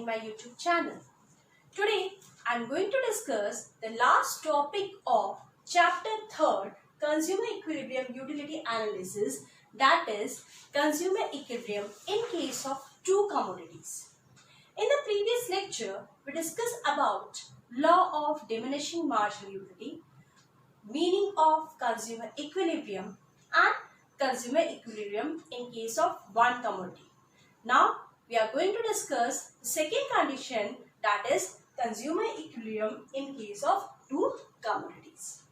in my YouTube channel. Today I am going to discuss the last topic of chapter 3rd, Consumer Equilibrium Utility Analysis, that is consumer equilibrium in case of two commodities. In the previous lecture, we discussed about law of diminishing marginal utility, meaning of consumer equilibrium and consumer equilibrium in case of one commodity. Now we are going to discuss the second condition, that is consumer equilibrium in case of two commodities.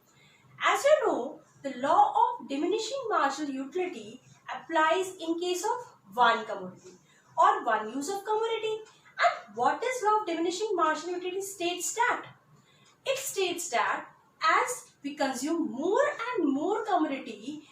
As you know, the law of diminishing marginal utility applies in case of one commodity or one use of commodity. And what is law of diminishing marginal utility states that? It states that as we consume more and more commodity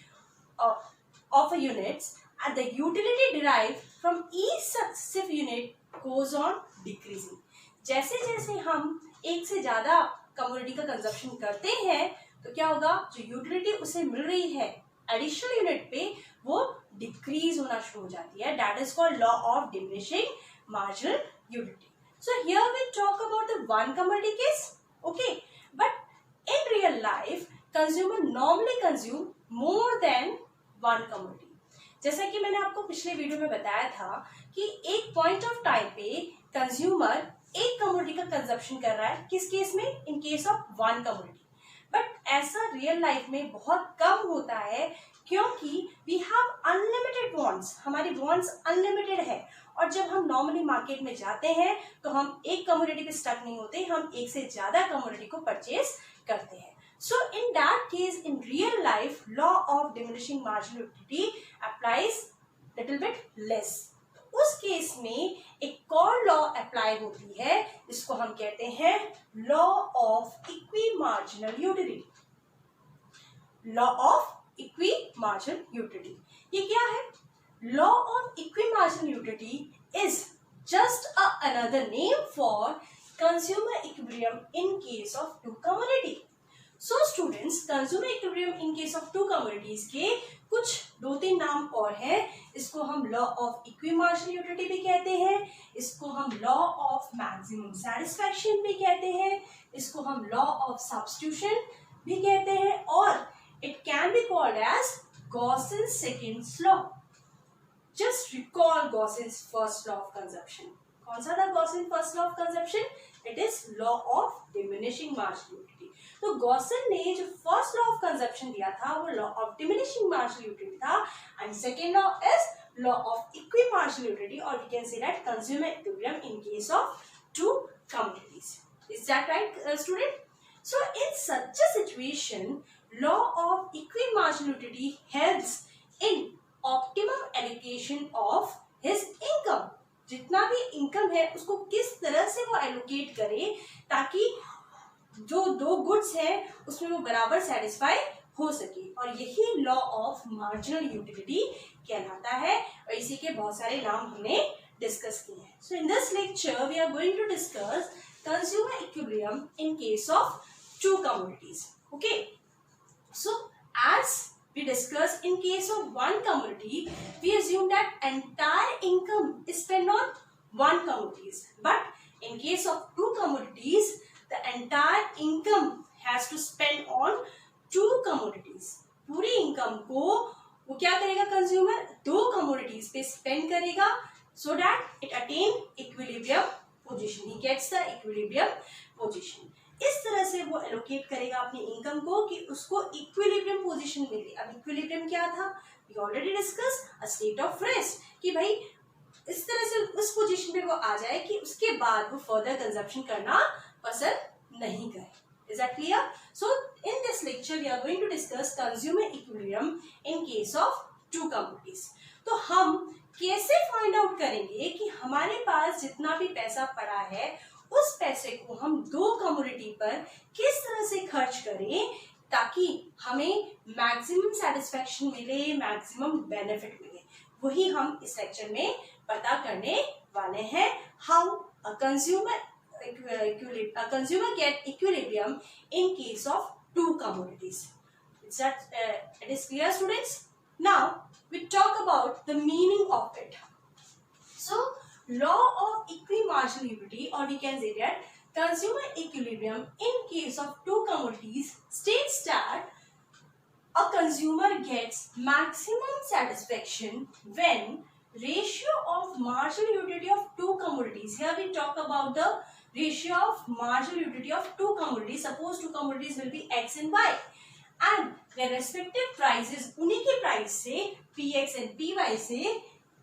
of a units, and the utility derived from each successive unit goes on decreasing. जैसे जैसे हम एक से ज्यादा commodity का consumption करते हैं तो क्या होगा, जो यूटिलिटी उसे मिल रही है एडिशनल यूनिट पे वो डिक्रीज होना शुरू हो जाती है. That is called law of diminishing marginal utility. So here we talk about the one commodity case. Okay, but in real life consumer normally consume more than one commodity. जैसा कि मैंने आपको पिछले वीडियो में बताया था कि एक पॉइंट ऑफ टाइम पे कंज्यूमर एक कमोडिटी का कंजप्शन कर रहा है. किस केस में? इन case of one commodity. But ऐसा रियल लाइफ में बहुत कम होता है क्योंकि वी हैव अनलिमिटेड वांट्स. हमारी वांट्स अनलिमिटेड है और जब हम नॉर्मली मार्केट में जाते हैं तो हम एक कमोडिटी पे स्टक नहीं होते, हम एक से ज्यादा कमोडिटी को परचेज करते हैं. So in that case, in real life, law of diminishing marginal utility applies little bit less. उस केस में एक और लॉ अप्लाई होती है जिसको हम कहते हैं law of equi marginal utility. Law of equi marginal utility ये क्या है? Law of equi marginal utility is just another name for consumer equilibrium in case of two commodity. So students, consumer equilibrium in case of two commodities के कुछ दो तीन नाम और हैं. इसको हम law of equi marginal utility भी कहते हैं, इसको हम लॉ ऑफ मैक्सिमम सैटिस्फैक्शन भी कहते हैं, इसको हम लॉ ऑफ सब्स्टिट्यूशन भी कहते हैं, और it can be called as Gossen's second's law. Just recall Gossen's first law of consumption. कौन सा था Gossen's first law of consumption? It is law of diminishing marginal utility. तो गॉसेन ने जो फर्स्ट लॉ ऑफ कंजप्शन दिया था वो law of diminishing marginal utility था, and second law is law of equi marginal utility, और we can say that consumer equilibrium in case of two commodities. Is that right student? So in such a situation law of equi marginal utility helps in optimum allocation of his income. जितना भी income है उसको किस तरह से वो allocate करे ताकि जो दो गुड्स है उसमें वो बराबर सेटिस्फाई हो सके, और यही लॉ ऑफ मार्जिनल यूटिलिटी कहलाता है, और इसी के बहुत सारे नाम हमने डिस्कस किए हैं. So in this lecture we are going to discuss consumer equilibrium in case of two commodities. Okay, so as we discussed, in case of one commodity we assume that entire income is spent on one commodities, but in case of two commodities the entire income has to spend on two commodities. पूरी income को वो क्या करेगा, consumer दो commodities पे spend करेगा so that it attain equilibrium position. He gets the equilibrium position. इस तरह से वो एलोकेट करेगा अपनी इनकम को कि उसको इक्विलिब्रियम पोजीशन मिले. अब इक्विलिब्रियम क्या था? We already discuss a state of rest, कि भाई इस तरह से उस पोजीशन पे वो आ जाए कि उसके बाद वो फर्दर कंजप्शन करना पसंद नहीं करे. Is that clear? So in this lecture we are going to discuss consumer equilibrium in case of two commodities. तो हम कैसे फाइंड आउट करेंगे कि हमारे पास जितना भी पैसा पड़ा है उस पैसे को हम दो कमोडिटी पर किस तरह से खर्च करें ताकि हमें मैक्सिमम सेटिस्फैक्शन मिले, मैक्सिमम बेनिफिट मिले. वही हम इस लेक्चर में पता करने वाले हैं. How a consumer gate equilibrium in case of two commodities. It is clear, students? Now we talk about the meaning of it. So law of equimarginal utility, or we can say that consumer equilibrium in case of two commodities states that a consumer gets maximum satisfaction when ratio of marginal utility of two commodities. Here we talk about the ratio of marginal utility of two commodities. Suppose two commodities will be X and Y, and their respective prices उन्हीं के price से Px and Py से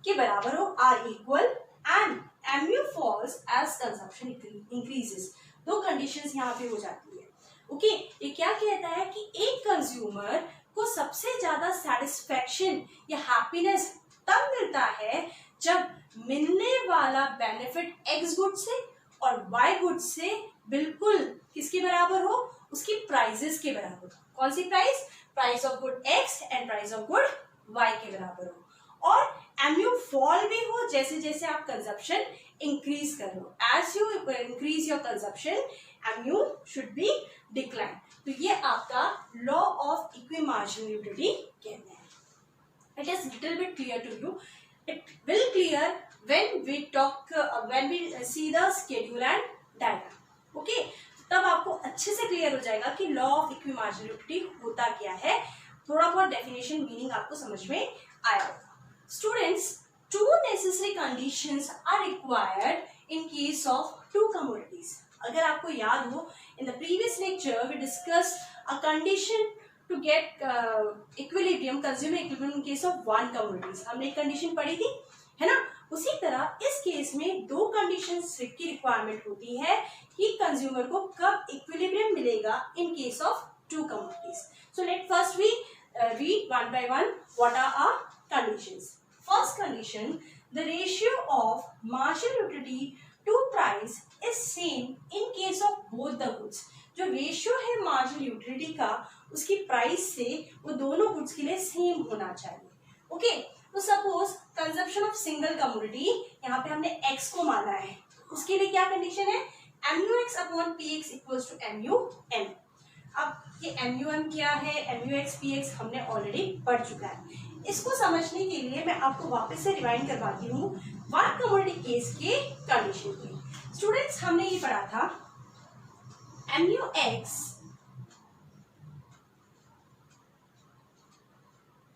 के बराबर हो, are equal, and mu falls as consumption increases. दो conditions यहाँ पे हो जाती है. ओके, ये क्या कहता है कि एक कंज्यूमर को सबसे ज्यादा सेटिस्फैक्शन या हैप्पीनेस तब मिलता है जब मिलने वाला बेनिफिट एक्स गुड से और वाई गुड से बिल्कुल किसके बराबर हो, उसकी प्राइसेस के बराबर हो. कौन सी price? Price of good X and price of good Y के बराबर हो. और एमयू फॉल भी हो जैसे जैसे आप कंजप्शन इंक्रीज कर लो. As you increase your consumption MU should be decline. तो ये आपका लॉ ऑफ इक्विमार्जिनल यूटिलिटी कहते हैं. It is little bit clear to you. It will clear when we see the schedule and diagram. Okay, तब आपको अच्छे से clear हो जाएगा कि लॉ ऑफ इक्विमार्जिनल यूटिलिटी होता क्या है. थोड़ा बहुत डेफिनेशन मीनिंग आपको समझ में आया होगा. Students, two necessary conditions are required in case of two commodities. अगर आपको याद हो, in the previous lecture we discussed a condition to get equilibrium, consumer equilibrium in case of one commodities. हमने एक कंडीशन पढ़ी थी, है ना. उसी तरह इस केस में दो कंडीशंस की रिक्वायरमेंट होती है कि कंज्यूमर को कब इक्विलिब्रियम मिलेगा in case of two commodities. So let first we read one by one what are our conditions. First condition, the ratio of marginal utility to price is same in case of both the goods. जो ratio है marginal utility का उसकी price से वो दोनों goods के लिए same होना चाहिए. ओके, तो suppose consumption of single commodity, यहाँ पे हमने x को माना है, उसके लिए क्या कंडीशन है? MUX upon PX equals to MUM. अब ये MUM क्या है, MUX PX हमने ऑलरेडी पढ़ चुका है. इसको समझने के लिए मैं आपको वापस से रिवाइंड करवाती हूँ वन कमोडिटी केस के कंडीशन की. स्टूडेंट्स, हमने ये पढ़ा था MUX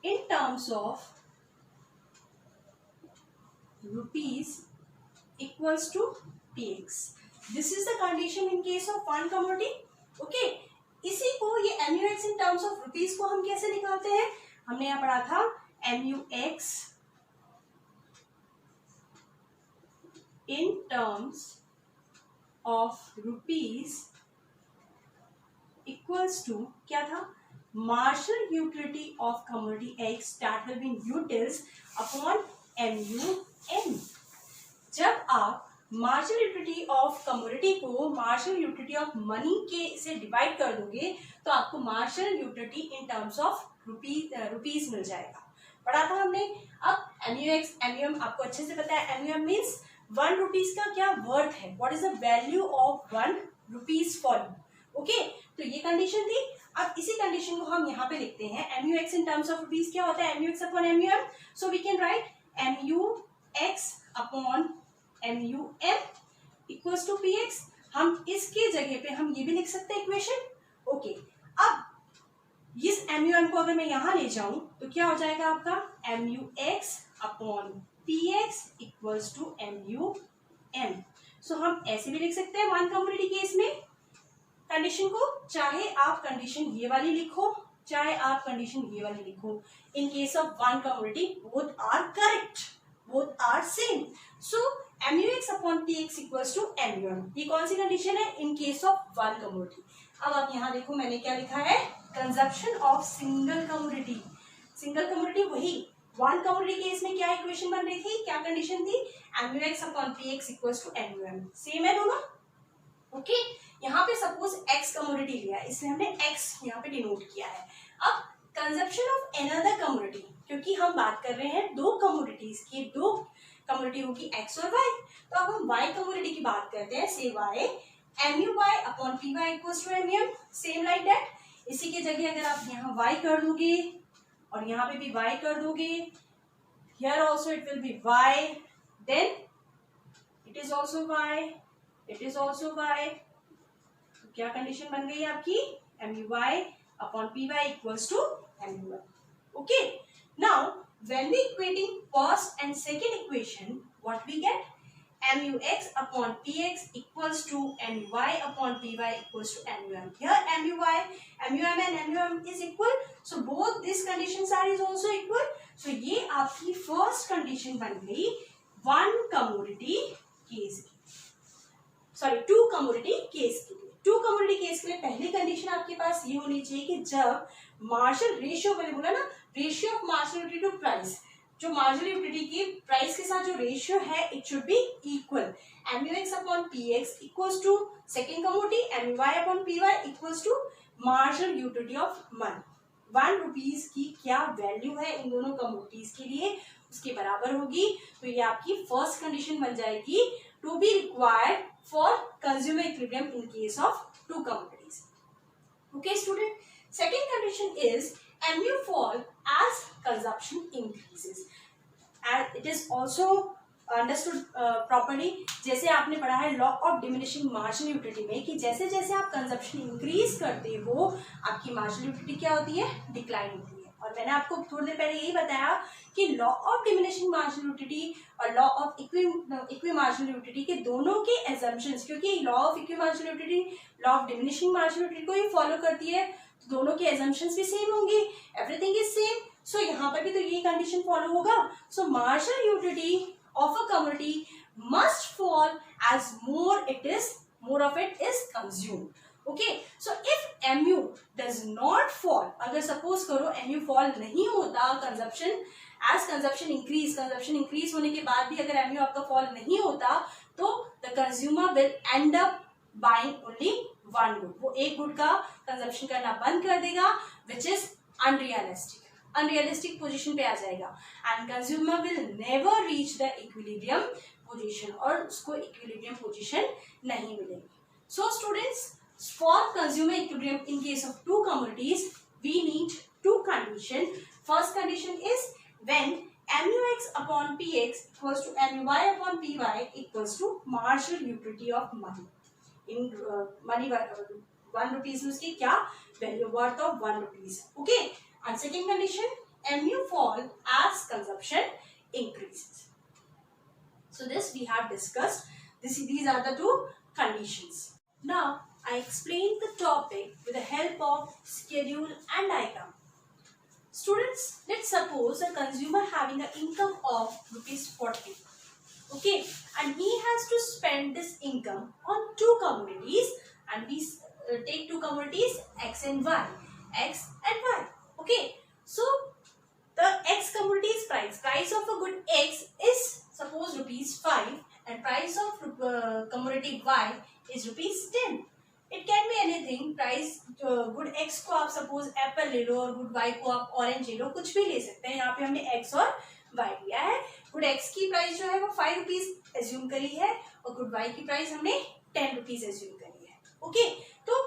in terms of rupees equals to px. This is the condition in case of one commodity. Okay, इसी को ये MUX in terms of rupees को हम कैसे निकालते हैं? हमने यहाँ पढ़ा था MUX in terms of rupees equals to क्या था? Marginal utility of commodity X that will be utils upon MUM. जब आप मार्जिनल यूटिलिटी ऑफ कमोडिटी को मार्जिनल यूटिलिटी ऑफ मनी के से डिवाइड कर दोगे तो आपको marginal utility in terms of rupees मिल जाएगा. पढ़ा था हमने. अब MUX MUM आपको अच्छे से पता है. MUM मीन्स 1 रुपीज का क्या वर्थ है, what is the value of 1 rupees for you. Okay, तो ये कंडीशन थी. अब इसी कंडीशन को हम यहाँ पे लिखते हैं. MUX in terms of rupees क्या होता है? MUX upon MUM. So we can write MUX upon MUM equals to PX. हम इसके जगह पे हम ये भी लिख सकते हैं इक्वेशन. ओके, अब इस MUM को अगर मैं यहाँ ले जाऊं तो क्या हो जाएगा आपका? MUX upon PX equals to MUM. सो हम ऐसे भी लिख सकते हैं वन कमोडिटी केस में कंडीशन को. चाहे आप कंडीशन ये वाली लिखो, चाहे आप कंडीशन ये वाली लिखो. In case of one commodity both are correct, both are same. So MUX upon PX equals to MUM. ये कौन सी कंडीशन है? In case of one commodity. अब आप यहाँ देखो मैंने क्या लिखा है? Consumption of single commodity. Single commodity वही वन कमोडिटी केस में क्या इक्वेशन बन रही थी, क्या कंडीशन थी? MUX upon PX equals to MUM. Same है दोनों. ओके, यहाँ पे सपोज x कमोडिटी लिया है, इसलिए हमने x यहाँ पे डिनोट किया है. अब कंजप्शन ऑफ अनदर कमोडिटी, क्योंकि हम बात कर रहे हैं दो कमोडिटीज की, दो कमोडिटी होगी x और y. तो अब हम y कमोडिटी की बात करते हैं. से y MUY upon PY equals to MUM. Same like that. इसी के जगह अगर आप यहाँ y कर दोगे और यहाँ पे भी y कर दोगे, here also it will be y, then it is is also y, it is also y. क्या कंडीशन बन गई आपकी? MUy upon PY equals to MUy. Okay. Now, when we equating first and second equation, what we get? MUx upon PX equals to MUy upon PY equals to MUm. Here MUy, MUm and MUm is equal. So both these conditions are is also equal. So ये आपकी first condition बन गई one commodity case की. Sorry, two commodity case के लिए. To commodity case के लिए पहली कंडीशन आपके पास ये होनी चाहिए कि जब मार्जिनल रेशियो, मैंने बोला ना, ratio of marginal utility to price, जो मार्जिनल यूटिलिटी की प्राइस के साथ जो रेशियो है it should be equal. MUx upon PX equals to second commodity MUy upon PY equals to marginal utility of money. 1 rupees की क्या value है इन दोनों कमोडिटीज के लिए, उसके बराबर होगी. तो ये आपकी फर्स्ट कंडीशन बन जाएगी to be required for consumer equilibrium in case of two commodities. Okay, student. Second condition is MU fall as consumption increases. And it is also understood properly. जैसे आपने पढ़ा है law of diminishing marginal utility में कि जैसे जैसे आप consumption increase करते हो आपकी मार्जिनल यूटिलिटी क्या होती है? डिक्लाइन होती है. और मैंने आपको थोड़ी देर पहले यही बताया कि law of diminishing marginal utility और law of equi marginal utility के दोनों के एजम्पशंस, क्योंकि law of equi marginal utility law of diminishing marginal utility को ही फॉलो करती है, तो दोनों के एजम्पशंस भी सेम होंगे, एवरीथिंग इज सेम. सो यहाँ पर भी तो यही कंडीशन फॉलो होगा. सो marginal utility of a commodity must fall as more of it is consumed. Okay, so if MU does not fall, अगर suppose करो MU fall नहीं होता, consumption increase होने के बाद भी अगर MU आपका fall नहीं होता, तो the consumer will end up buying only one good. वो एक good का consumption करना बंद कर देगा, which is अनरियलिस्टिक पोजीशन पे आ जाएगा. And consumer will never reach the equilibrium position, और उसको इक्विलिब्रियम पोजीशन नहीं मिलेगी. So students, for consumer equilibrium in case of two commodities we need to condition. First condition is when MUx upon PX equals to MUy upon PY equals to marginal utility of money. In money 1 rupees में उसकी क्या value, worth of 1 rupees. Okay. And second condition, MU fall as consumption increases. So this we have discussed. These are the two conditions. Now I explain the topic with the help of schedule and diagram. Students, let's suppose a consumer having an income of ₹40. Okay, and he has to spend this income on two commodities, and we take two commodities X and Y. X and Y. Okay, so the X commodity's price of a good X is suppose ₹5 and price of commodity Y is ₹10. It can be anything. Price good X को आप suppose Apple ले लो और good Y को आप orange ले लो, कुछ भी ले सकते हैं. यहाँ पे हमने X और Y लिया है. good X की प्राइस जो है वो ₹5 एज्यूम करी है और good Y की प्राइस हमने ₹10 एज्यूम करी है. ओके, तो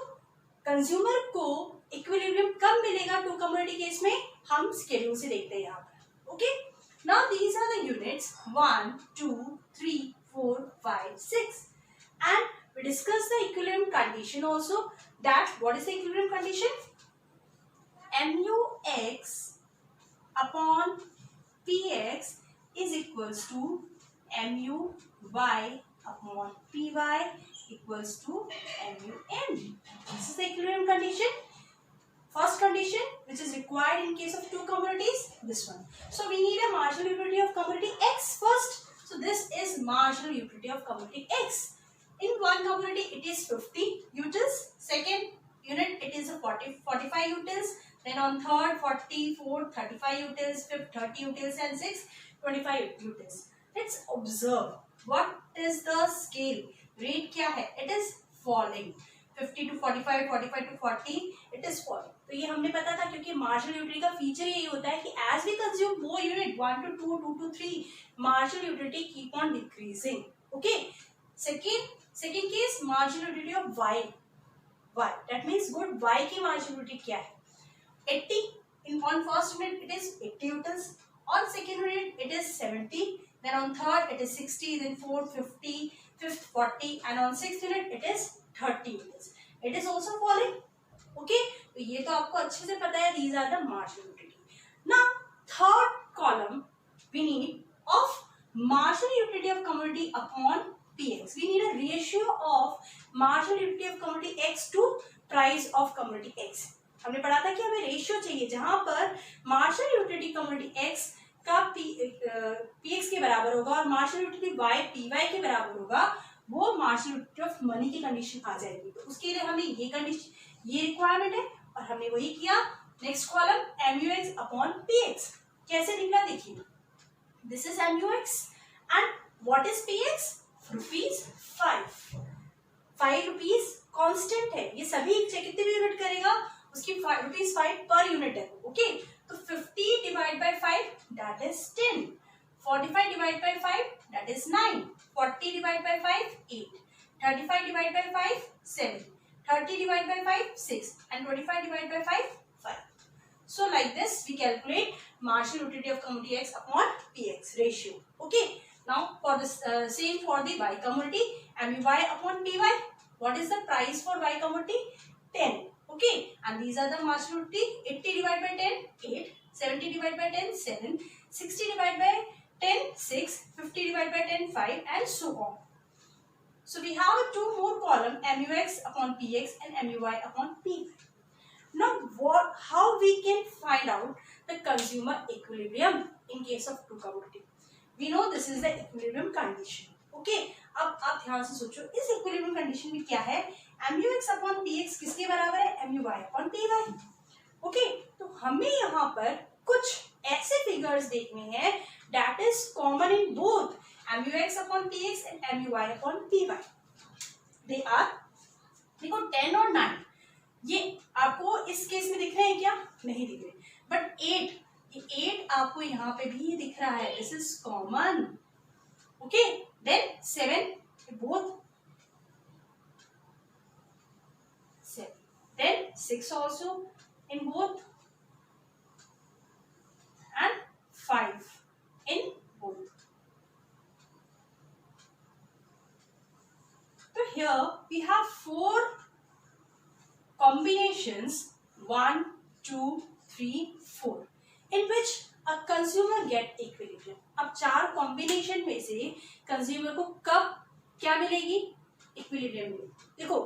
कंज्यूमर को इक्विलिब्रियम कब मिलेगा टू कमोडिटी केस में, हम स्केड्यूल से देखते हैं यहाँ पर. Okay, now these are the units 1, 2, 3, 4, 5, 6 and we discuss the equilibrium condition also. That what is the equilibrium condition? MUx upon PX is equals to MUy upon PY equals to MUn. This is the equilibrium condition. First condition which is required in case of two commodities, this one. So we need a marginal utility of commodity X first. So this is marginal utility of commodity X. In one commodity it is 50 utils, second unit it is a 45 utils, then on third 40, fourth 35 utils, fifth 30 utils and sixth 25 utils. Let's observe what is the scale rate क्या है, it is falling. 50 to 45, 45 to 40 it is falling. तो ये हमने पता था क्योंकि marginal utility का feature यही होता है कि as we consume more unit 1 to 2, 2 to 3 marginal utility keep on decreasing. Okay, second case marginal utility of Y. That means good Y की मार्जिनल यूटिलिटी क्या है, 80. In on first unit it is 80 utils, on second unit it is 70, then on third it is 60, then fourth 50, fifth 40 and on sixth unit it is 30 units. It is also falling. Okay, तो ये तो आपको अच्छे से पता है. These are the marginal utility. Now third column we need of marginal utility of commodity upon px. We need a ratio of marginal utility of commodity x to price of commodity x. हमने पढ़ा था कि हमें ratio चाहिए जहां पर marginal utility commodity x का px के बराबर होगा और मार्जिनल यूटिलिटी y py के बराबर होगा, वो मार्जिनल यूटिलिटी ऑफ मनी की कंडीशन आ जाएगी. तो उसके लिए हमें ये कंडीशन, ये रिक्वायरमेंट है और हमने वही किया. Next column MUX upon PX. कैसे निकला देखिए. This is MUX and what is PX? ₹5. 5 rupees constant है. ये सभी कितने भी यूनिट करेगा उसकी ₹5 पर यूनिट है. ओके, तो 50 divide by 5 that is 10. 45 divide by 5 that is 9. 40 divide by 5 8. 35 divide by 5 7. 30 divide by 5 6 and 25 divide by 5 5. So like this we calculate marginal utility of commodity X upon PX ratio. Okay, now for this same for the Y commodity, MUY upon PY. What is the price for Y commodity? 10. Okay, and these are the marginal utility. 80 divided by 10 8. 70 divided by 10 7. 60 divided by 10 6. 50 divided by 10 5 and so on. So we have two more column, MUX upon PX and MUY upon PY. Now how we can find out the consumer equilibrium in case of two commodity? We know this is the equilibrium condition. Okay, अब आप ध्यान से सोचो इस equilibrium condition में क्या है. MUX upon PX किसके बराबर है? MUY upon PY. Okay, तो हमें यहाँ पर कुछ ऐसे फिगर्स देखने हैं that is common in both MUX upon PX and MUY upon PY. They are, देखो 10 और 9 ये आपको इस केस में दिख रहे हैं क्या? नहीं दिख रहे. बट 8 आपको यहाँ पे भी दिख रहा है. This is common. Okay, then 7 both 7. Then 6 also in both and 5 in both. So here we have 4 combinations 1 2 3 4 in which a consumer get equilibrium. अब 4 कॉम्बिनेशन में से कंज्यूमर को कब क्या मिलेगी? इक्विलिब्रियम मिलेगी. देखो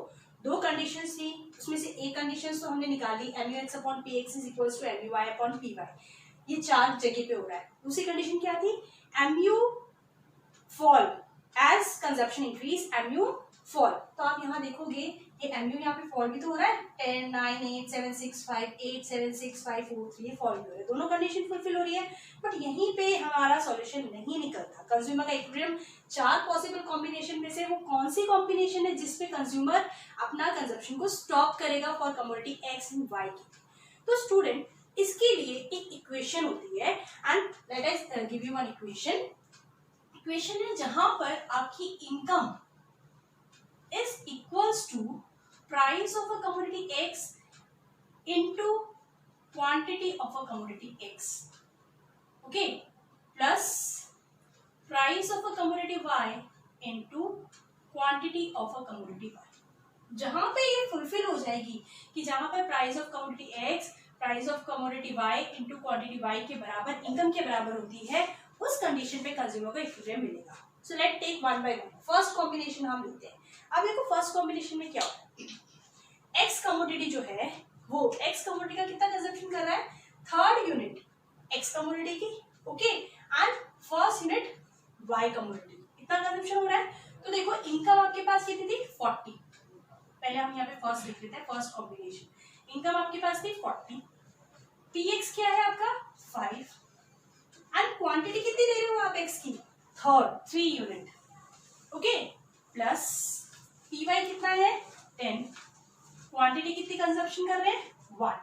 2 कंडीशंस थी, उसमें से एक कंडीशन तो हमने निकाली MUX upon PX is equals to MUY upon PY. ये 4 जगह पे हो रहा है. दूसरी कंडीशन क्या थी? MU fall as consumption increase, MU fall. तो आप यहाँ देखोगे ये MU यहाँ पे फॉल भी तो हो रहा है. 10 9 8 7 6 5 8 7 6 5 4 3 फॉल भी हो रहा है. दोनों कंडीशन फुलफिल हो रही है. बट यहीं पे हमारा सॉल्यूशन नहीं निकलता. कंज्यूमर का इक्विलिब्रियम 4 पॉसिबल कॉम्बिनेशन में से वो कौन सी कॉम्बिनेशन है जिसपे कंज्यूमर अपना कंजप्शन को स्टॉप करेगा for commodity X and Y की. तो स्टूडेंट इसके लिए एक इक्वेशन होती है and let us give you one equation. Equation है जहां पर आपकी income is equals to price of a commodity X into quantity of a commodity X. Okay, plus price of a commodity Y into quantity of a commodity Y. जहां पे ये fulfil हो जाएगी कि जहां पे price of commodity X price of commodity Y into quantity Y के बराबर इनकम के बराबर होती है, उस कंडीशन पे कंज्यूमर को इक्विलिब्रियम मिलेगा. So let take one by one. First combination हम लेते हैं. अब देखो फर्स्ट कॉम्बिनेशन में क्या होता है. एक्स कमोडिटी जो है वो एक्स कमोडिटी का कितना कंजप्शन कर रहा है? थर्ड यूनिट एक्स कमोडिटी की. Okay, and first unit Y commodity. कितना कंजप्शन हो रहा है? तो देखो इनकम आपके पास कितनी थी? 40. पहले हम यहाँ पे फर्स्ट लिख लेते हैं. फर्स्ट कॉम्बिनेशन इनकम आपके पास थी 40. पीएक्स क्या है आपका? 5. एंड क्वांटिटी कितनी दे रहे हो आप एक्स की? Third 3 unit. Okay, plus PY कितना है? 10. क्वांटिटी कितनी कंजप्शन कर रहे हैं? 1.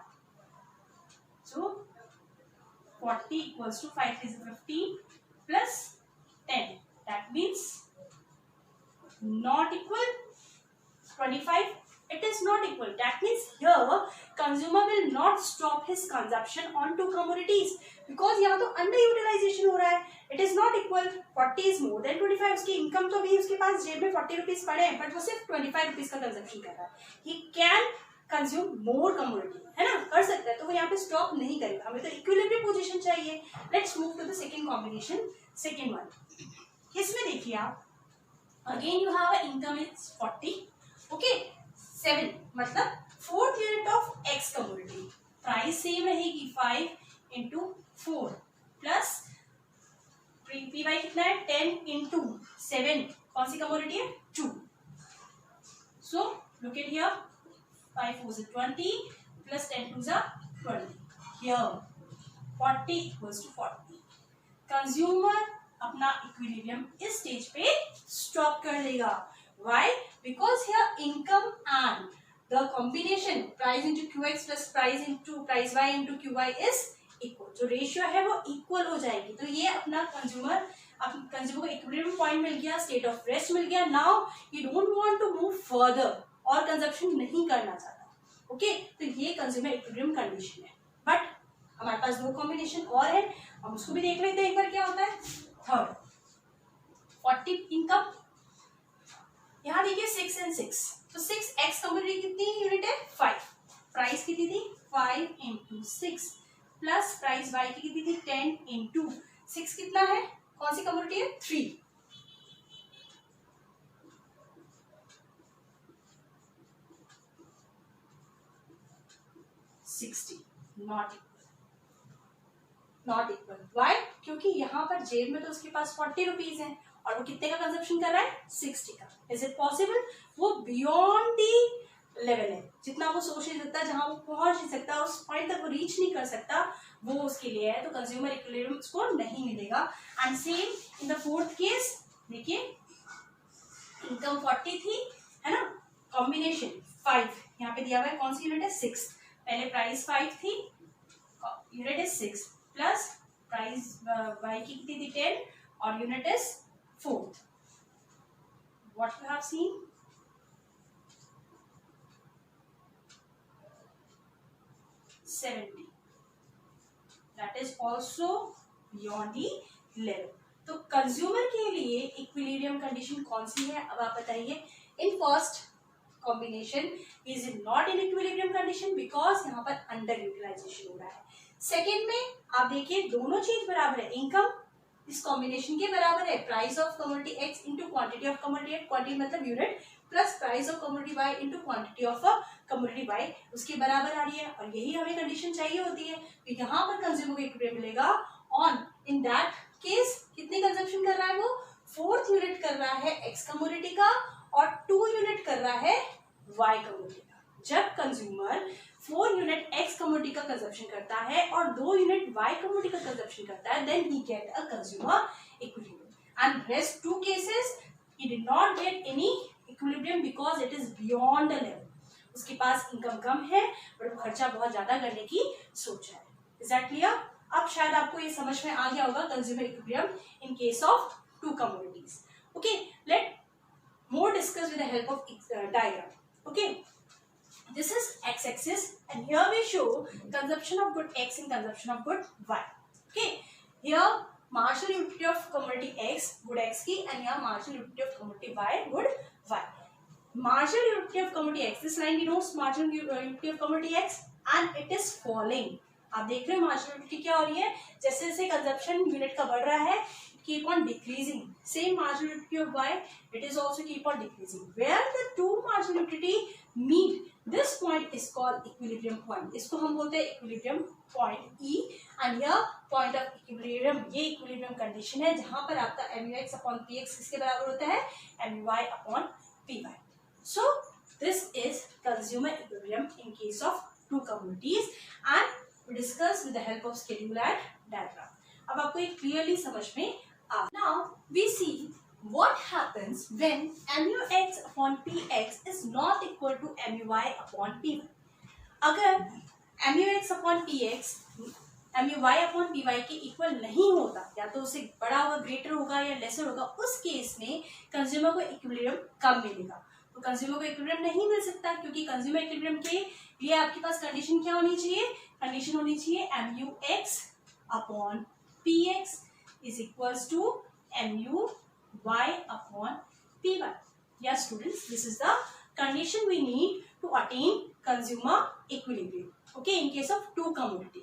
सो 40 equals to 5 is 15 plus 10. That means not equal 25. it is not equal. That means here consumer will not stop his consumption on two commodities because यहाँ तो under utilisation हो रहा है. It is not equal. 40 is more than 25. उसकी income तो भी उसके पास जेब में 40 रुपीज पड़े हैं, बट वो सिर्फ 25 रुपीज का कंजम्पशन कर रहा है. He can consume more commodity, है ना, कर सकता है, तो वो यहाँ पे स्टॉप नहीं करेगा. हमें तो इक्विलिब्रियम पोजीशन चाहिए. Let's move to the second combination, second one. इसमें देखिए आप, again you have a income is 40, okay, 7 मतलब fourth unit of X commodity. Price same रहेगी 5 इंटू 4 प्लस पी वाई कितना है 10 इंटू 7. कौन सी कमोडिटी है 2. So look at here, 5 4 is 20 plus 10 2 is 20. Here 40 equals to 40. Consumer अपना equilibrium इस stage पे stop कर देगा. Why? Because here income and the combination price into QX plus price Y into QY is equal. जो ratio है वो equal हो जाएगी. तो ये अपना कंज्यूमर को इक्विलिब्रियम पॉइंट मिल गया, स्टेट ऑफ रेस्ट मिल गया. Now you don't want to move further और कंजप्शन नहीं करना चाहता. ओके, तो ये कंज्यूमर इक्विलिब्रियम कंडीशन है. बट हमारे पास दो कॉम्बिनेशन और है, हम उसको भी देख लेते हैं एक बार क्या होता है. थर्ड 40 इनकम, यहाँ देखिए 6 and 6, तो 6 एक्स कमोडिटी कितनी यूनिट है 5. प्राइस कितनी थी 5 इंटू 6 प्लस प्राइस वाई की कितनी थी 10 इंटू 6 कितना है, कौन सी कमोडिटी है 3. 60 नॉट इक्वल. वाई? क्योंकि यहाँ पर जेब में तो उसके पास 40 रुपीज है और वो कितने का कंजप्शन कर रहा है 60 का. Is it possible? वो बियॉन्ड दी लेवल है, जितना वो सोच नहीं सकता, जहां वो पहुंच नहीं सकता, उस पॉइंट तक वो रीच नहीं कर सकता, वो उसके लिए है. तो कंज्यूमर इक्विलिब्रियम उसको नहीं मिलेगा. And same in the fourth case, देखिए इनकम 40 थी, है ना, कॉम्बिनेशन 5 यहाँ पे दिया हुआ है, कौन सी यूनिट है 6. पहले प्राइस 5 थी, unit is 6 plus price Y की कितनी थी 10 और unit is 4. What you have seen, that is also beyond the level. तो कंज्यूमर के लिए इक्विलिब्रियम कंडीशन कौन सी है, अब आप बताइए. In first combination is not in equilibrium condition because यहाँ पर अंडर यूटिलाइजेशन हो रहा है. सेकेंड में आप देखिए दोनों चीज बराबर है. इनकम इस कॉम्बिनेशन के बराबर है price of commodity X into quantity of commodity X, quantity मतलब unit, plus price of commodity Y into quantity of commodity Y, उसके बराबर आ रही है. और यही हमें कंडीशन चाहिए होती है. तो यहाँ पर कंज्यूमर को इक्विलिब्रियम मिलेगा ऑन, इन दैट केस कितनी कंजप्शन कर रहा है वो 4th यूनिट कर रहा है एक्स कमोडिटी का और 2 यूनिट कर रहा है वाई कमोडिटी का. जब कंज्यूमर 4 यूनिट एक्स कमोडिटी का कंजप्शन करता है और 2 यूनिट वाई कमोडिटी का कंजप्शन करता है, then he get a consumer equilibrium. And rest 2 cases he did not get any equilibrium because it is beyond the level. उसके पास इनकम कम है बट वो खर्चा बहुत ज्यादा करने की सोच है. Is that clear? अब शायद आपको ये समझ में आ गया होगा consumer equilibrium in case of 2 commodities. Okay, let more discuss with the help of diagram. Okay, this is x-axis and here we show consumption of good x and consumption of good y. Okay, here marginal utility of commodity x, good x की, and here marginal utility of commodity y, good y. Marginal utility of commodity x, this line denotes marginal utility of commodity x and it is falling. आप देख रहे हो marginal utility क्या हो रही है, जैसे जैसे कंजप्शन यूनिट का बढ़ रहा है, keep on decreasing. Same marginal utility of y, it is also keep on decreasing. Where the two marginal utility meet, this point is called equilibrium point. इसको हम बोलते हैं equilibrium point E, and here point of equilibrium, ये equilibrium condition है जहाँ पर आपका MUX upon PX किसके बराबर होता है, MUY upon PY. So this is consumer equilibrium in case of 2 commodities and we discuss with the help of schedule and diagram. अब आपको ये clearly समझ में now we see what happens when MUX upon PX is not equal to MUY upon PY. अगर MUX upon PX MUY upon PY के equal नहीं होता, या तो उससे बड़ा होगा, ग्रेटर होगा या लेसर होगा, उस केस में कंज्यूमर को इक्विलिब्रियम कम मिलेगा. तो कंज्यूमर को इक्विलिब्रियम नहीं मिल सकता, क्योंकि कंज्यूमर इक्विलिब्रियम के लिए आपके पास कंडीशन क्या होनी चाहिए, कंडीशन होनी चाहिए MUX upon PX is equals to MUY upon PY. Yeah students, this is the condition we need to attain consumer equilibrium, okay, in case of two commodity.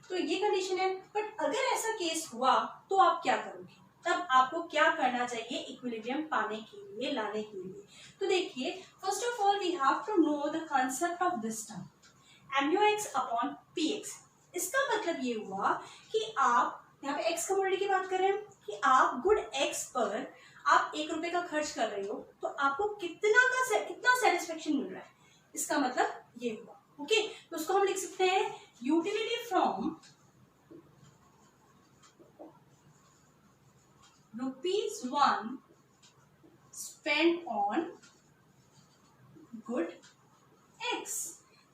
तो ये कंडीशन है, बट अगर ऐसा केस हुआ तो आप क्या करोगे, तब आपको क्या करना चाहिए इक्विलिब्रियम पाने के लिए, लाने के लिए. तो देखिए, first of all we have to know the concept of this term MUX upon PX. इसका मतलब ये हुआ कि आप यहाँ पे एक्स कमोडिटी की बात कर रहे हैं कि आप गुड एक्स पर आप 1 रुपए का खर्च कर रहे हो, तो आपको कितना सेटिस्फेक्शन मिल रहा है, इसका मतलब ये हुआ. ओके, तो उसको हम लिख सकते हैं utility from ₹1 spend on good x,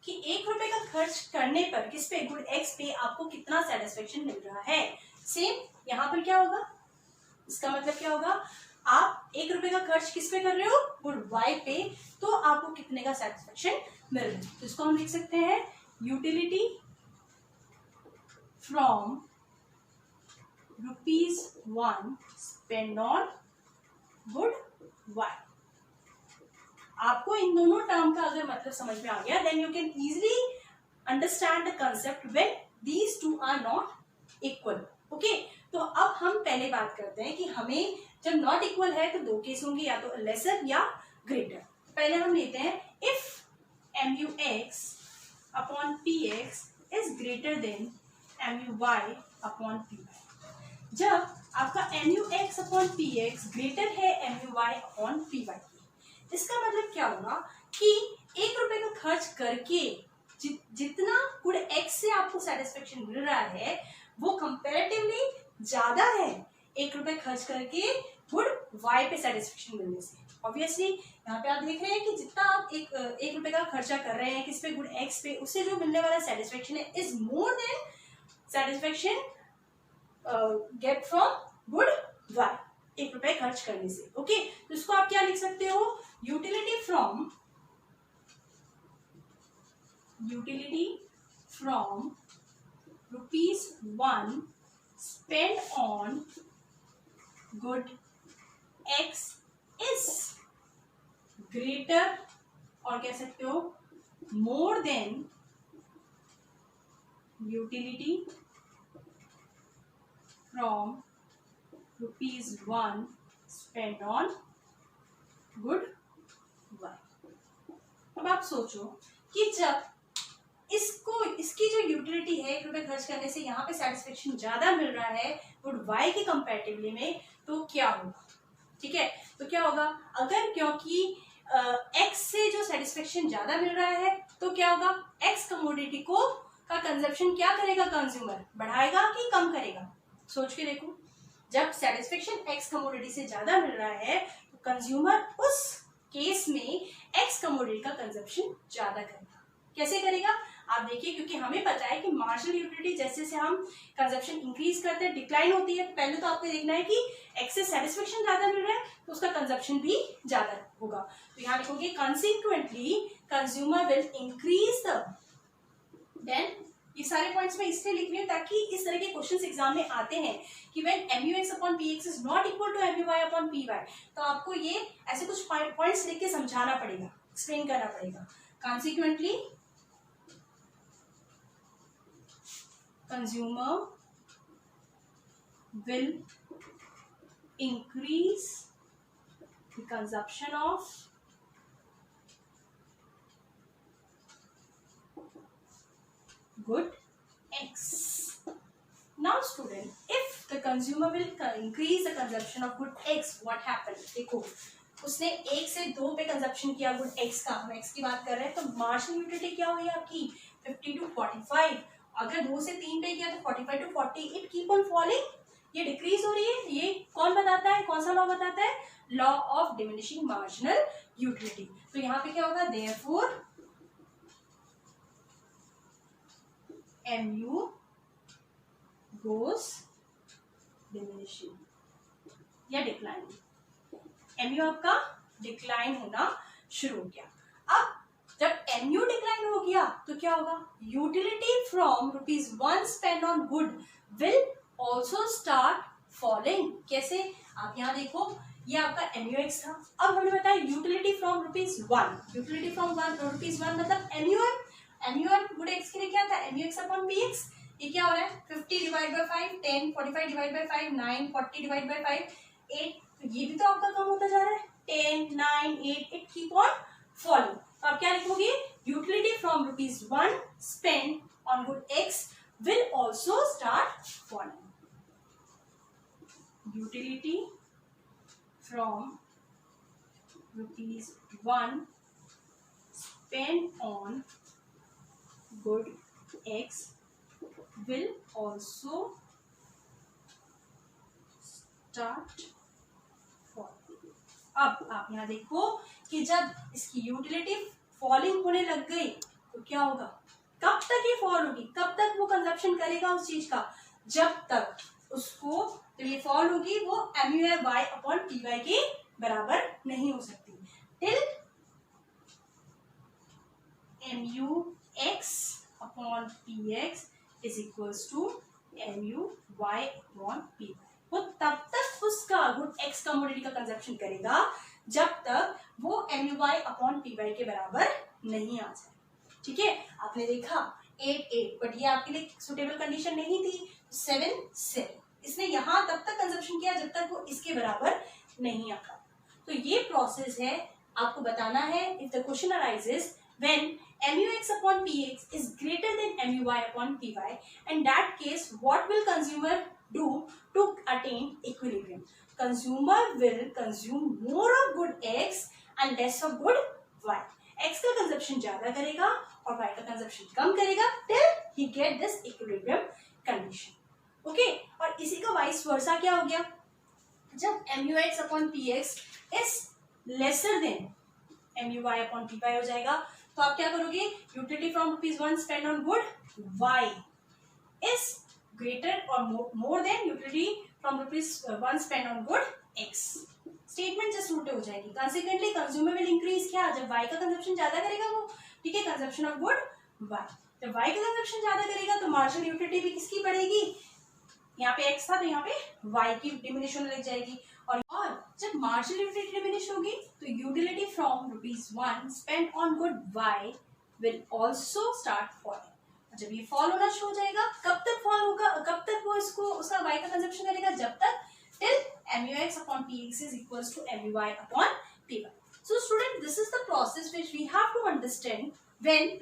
कि 1 रुपए का खर्च करने पर किस पे, गुड एक्स पे आपको कितना सेटिस्फेक्शन मिल रहा है. सेम यहाँ पर क्या होगा, इसका मतलब क्या होगा, आप 1 रुपए का खर्च किस पे कर रहे हो, गुड वाई पे, तो आपको कितने का सेटिस्फेक्शन मिल रहा है. तो इसको हम लिख सकते हैं utility from ₹1 spend on good Y. आपको इन दोनों टर्म का अगर मतलब समझ में आ गया, then you can easily understand the concept when these two are not equal. Okay, तो अब हम पहले बात करते हैं कि हमें जब नॉट इक्वल है तो 2 केस होंगे, या तो लेसर या ग्रेटर. पहले हम लेते हैं if MUX upon PX is greater than MUY upon PY. जब आपका MUX अपॉन PX ग्रेटर है MUY अपॉन PY, इसका मतलब क्या होगा कि 1 रुपए का खर्च करके जितना गुड एक्स से आपको सेटिस्फेक्शन मिल रहा है वो कंपैरेटिवली ज्यादा है 1 रुपए खर्च करके गुड वाई पे सेटिस्फेक्शन मिलने से. ऑब्वियसली यहाँ पे आप देख रहे हैं कि जितना आप एक रुपए का खर्चा कर रहे हैं किस पे, गुड एक्स पे, उससे जो मिलने वाला सेटिस्फेक्शन है is more than satisfaction get from good Y 1 रुपए खर्च करने से. ओके, तो इसको आप क्या लिख सकते हो, utility from ₹1 spent on good X is greater, और कह सकते हो more than utility from ₹1 spent on good Y. अब आप सोचो कि जब इसकी जो यूटिलिटी है 1 रुपए खर्च करने से यहाँ पे सेटिस्फेक्शन ज्यादा मिल रहा है गुड वाई के कंपैरेटिवली में, तो क्या होगा. ठीक है, तो क्या होगा, अगर क्योंकि एक्स से जो सेटिस्फेक्शन ज्यादा मिल रहा है तो क्या होगा, एक्स कमोडिटी का कंजप्शन क्या करेगा, कंज्यूमर बढ़ाएगा कि कम करेगा. सोच के देखो, जब सेटिस्फेक्शन एक्स कमोडिटी से ज्यादा मिल रहा है तो कंज्यूमर उस केस में एक्स कमोडिटी का कंजप्शन ज्यादा करेगा. कैसे करेगा आप देखिए, क्योंकि हमें पता है कि मार्जिनल यूटिलिटी जैसे जैसे हम कंजप्शन इंक्रीज करते हैं डिक्लाइन होती है. पहले तो आपको देखना है कि एक्स से सेटिस्फेक्शन ज्यादा मिल रहा है तो उसका कंजप्शन भी ज्यादा होगा. तो यहाँ लिखोगे consequently consumer will increase the. देन ये सारे पॉइंट्स मैं इसलिए लिख रही हूँ ताकि इस तरह के क्वेश्चंस एग्जाम में आते हैं कि when MUX upon PX is not equal to MUY upon PY, तो आपको ये ऐसे कुछ पॉइंट्स लिख के समझाना पड़ेगा, एक्सप्लेन करना पड़ेगा. Consequently consumer will increase the consumption of good X. Now student, if the consumer will increase the consumption of good X, what happens? देखो, उसने 1 से 2 पे कंजप्शन किया गुड X का, हम X की बात कर रहे हैं, तो मार्जिनल यूटिलिटी क्या हुई आपकी 50 to 45. अगर 2 से 3 पे किया तो 45 to 40, it keep on falling, ये डिक्रीज हो रही है. ये कौन बताता है, कौन सा लॉ बताता है, law of diminishing marginal utility. तो यहाँ पे क्या होगा, देयरफॉर MU goes diminishing या डिक्लाइनिंग. MU आपका डिक्लाइन होना शुरू हो गया। अब जब MU डिक्लाइन हो गया तो क्या होगा, utility from ₹1 spend on good will also start falling. कैसे, आप यहाँ देखो, ये आपका MUX था। अब हमने बताया यूटिलिटी फ्रॉम ₹1, यूटिलिटी फ्रॉम ₹1 मतलब MUM गुड एक्स के लिए क्या था, MUX अपॉन PX। ये क्या हो रहा है, 50 divide by 5, 10, 45 divide by 5, 9, 40 divide by 5, 8। तो ये भी तो आपका कम होता जा रहा है, 10, 9, 8, इट कीप ऑन फॉलोइंग। तो आप क्या लिखोगे, utility from ₹1 spend on good x will also start falling. Utility from ₹1 spent on good X will also start falling. अब आप यहाँ देखो कि जब इसकी यूटिलिटी फॉलिंग होने लग गई तो क्या होगा, कब तक ये फॉल होगी, कब तक वो कंजप्शन करेगा उस चीज का, जब तक उसको तो ये फॉल होगी वो MUY अपॉन PY के बराबर नहीं हो सकती, till MUX upon PX is equals to MUY upon PY। वो तब तक उसका गुड एक्स कमोडिटी का कंजप्शन करेगा जब तक वो MUY अपॉन PY के बराबर नहीं आ जाए। ठीक है, आपने देखा 8, बट ये आपके लिए सुटेबल कंडीशन नहीं थी, 7, इसने यहाँ तब तक कंजप्शन किया जब तक वो इसके बराबर नहीं आता। तो ये प्रोसेस है, आपको बताना है if the question arises when MUX upon PX is greater than MUY upon PY, in that case what will consumer do to attain equilibrium? Consumer will consume more of good X and less of good Y. X का consumption ज्यादा करेगा और Y का consumption कम करेगा till he get this equilibrium condition. Okay, और इसी का vice versa क्या हो गया, जब MUX upon PX is lesser than MUY upon PY हो जाएगा तो आप क्या करोगे, utility from ₹1 spend on good Y is greater or more than utility from ₹1 spend on good X। Statement just उल्टे हो जाएगी। कंसिक्वेंटली कंज्यूमर विल इंक्रीज, क्या, जब Y का कंजप्शन ज्यादा करेगा वो, ठीक है, कंजप्शन ऑफ गुड Y। जब Y का कंजप्शन ज्यादा करेगा तो मार्जिनल यूटिलिटी भी किसकी बढ़ेगी, यहाँ पे X था तो यहाँ पे Y की डिमिनिश होने लग जाएगी। और जब मार्जिनल यूटिलिटी डिमिनिश होगी तो utility from ₹1 spend on good Y will also start falling. जब ये फॉल होना शुरू हो जाएगा, कब तक फॉल होगा, कब तक वो इसको उसका Y का कंजप्शन करेगा, जब तक till MUX upon PX is equals to MUY upon PY. So student, this is the process which we have to understand when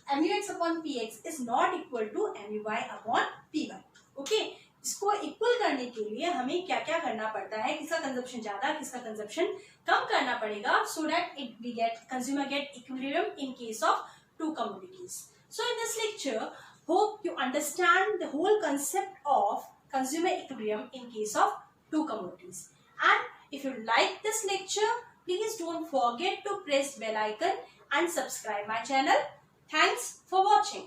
MUX upon PX is not equal to MUY upon PY. Okay, इसको equal करने के लिए हमें क्या क्या करना पड़ता है, किसका कंजप्शन ज्यादा किसका कंजप्शन कम करना पड़ेगा, so that it we get consumer get equilibrium in case of two commodities. So in this lecture, hope you understand the whole concept of consumer equilibrium in case of two commodities. And if you like this lecture, please don't forget to press bell icon and subscribe my channel. Thanks for watching.